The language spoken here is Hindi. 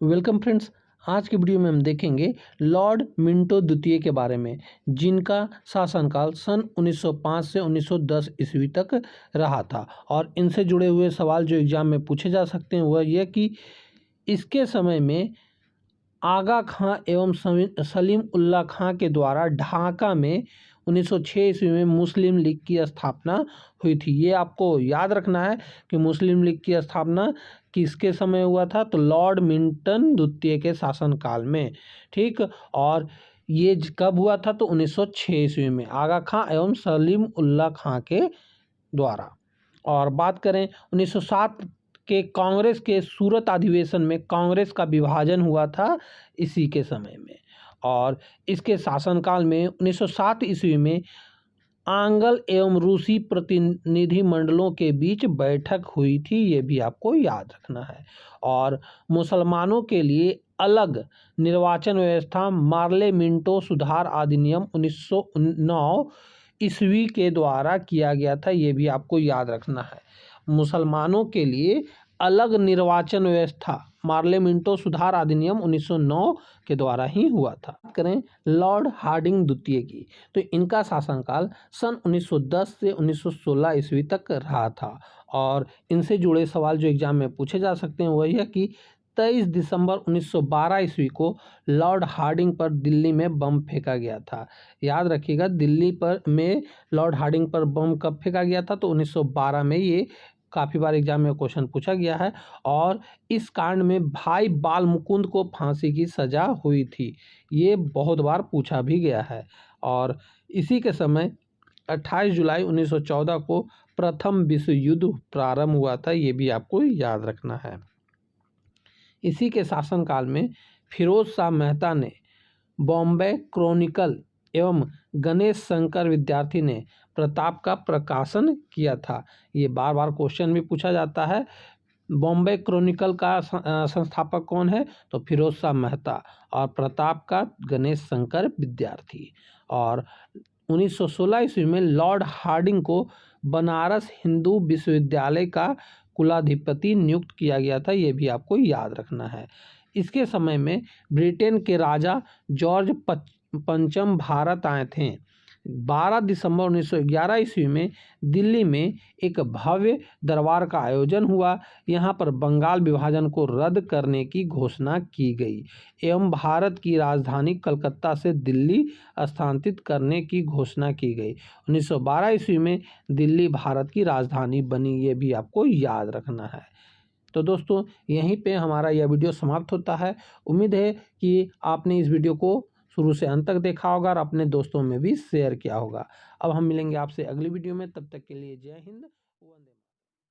Welcome friends. आज की वीडियो में हम देखेंगे लॉर्ड मिंटो द्वितीय के बारे में, जिनका शासनकाल सन 1905 से 1910 ईस्वी तक रहा था। और इनसे जुड़े हुए सवाल जो एग्जाम में पूछे जा सकते हैं वह यह कि इसके समय में आगा खां एवं सलीम उल्लाह खां के द्वारा ढाका में 1906 ईस्वी में मुस्लिम लीग की स्थापना हुई थी। ये आपको याद रखना है कि मुस्लिम लीग की स्थापना किसके समय हुआ था, तो लॉर्ड मिंटन द्वितीय के शासनकाल में। ठीक, और ये कब हुआ था, तो 1906 ईस्वी में आगा खां एवं सलीम उल्लाह खां के द्वारा। और बात करें 1907 के कांग्रेस के सूरत अधिवेशन में कांग्रेस का विभाजन हुआ था इसी के समय में। और इसके शासनकाल में 1907 ईस्वी में आंग्ल एवं रूसी प्रतिनिधि मंडलों के बीच बैठक हुई थी, ये भी आपको याद रखना है। और मुसलमानों के लिए अलग निर्वाचन व्यवस्था मार्ले मिंटो सुधार अधिनियम 1909 ईस्वी के द्वारा किया गया था, ये भी आपको याद रखना है। मुसलमानों के लिए अलग निर्वाचन व्यवस्था मार्ले मिंटो सुधार अधिनियम 1909 के द्वारा ही हुआ था। बात करें लॉर्ड हार्डिंग द्वितीय की, तो इनका शासनकाल सन 1910 से 1916 ईस्वी तक रहा था। और इनसे जुड़े सवाल जो एग्जाम में पूछे जा सकते हैं वही है कि 23 दिसंबर 1912 ईस्वी को लॉर्ड हार्डिंग पर दिल्ली में बम फेंका गया था। याद रखिएगा, दिल्ली पर में लॉर्ड हार्डिंग पर बम कब फेंका गया था, तो 1912 में। ये काफ़ी बार एग्जाम में क्वेश्चन पूछा गया है। और इस कांड में भाई बाल मुकुंद को फांसी की सजा हुई थी, ये बहुत बार पूछा भी गया है। और इसी के समय 28 जुलाई 1914 को प्रथम विश्व युद्ध प्रारंभ हुआ था, ये भी आपको याद रखना है। इसी के शासनकाल में फिरोज शाह मेहता ने बॉम्बे क्रॉनिकल एवं गणेश शंकर विद्यार्थी ने प्रताप का प्रकाशन किया था। ये बार बार क्वेश्चन भी पूछा जाता है। बॉम्बे क्रॉनिकल का संस्थापक कौन है, तो फिरोज शाह मेहता, और प्रताप का गणेश शंकर विद्यार्थी। और 1916 ईस्वी में लॉर्ड हार्डिंग को बनारस हिंदू विश्वविद्यालय का कुलाधिपति नियुक्त किया गया था, ये भी आपको याद रखना है। इसके समय में ब्रिटेन के राजा जॉर्ज पंचम भारत आए थे। 12 दिसंबर 1911 ईस्वी में दिल्ली में एक भव्य दरबार का आयोजन हुआ। यहाँ पर बंगाल विभाजन को रद्द करने की घोषणा की गई एवं भारत की राजधानी कलकत्ता से दिल्ली स्थानांतरित करने की घोषणा की गई। 1912 ईस्वी में दिल्ली भारत की राजधानी बनी, ये भी आपको याद रखना है। तो दोस्तों, यहीं पे हमारा यह वीडियो समाप्त होता है। उम्मीद है कि आपने इस वीडियो को शुरू से अंत तक देखा होगा और अपने दोस्तों में भी शेयर किया होगा। अब हम मिलेंगे आपसे अगली वीडियो में, तब तक के लिए जय हिंद, वंदे मातरम।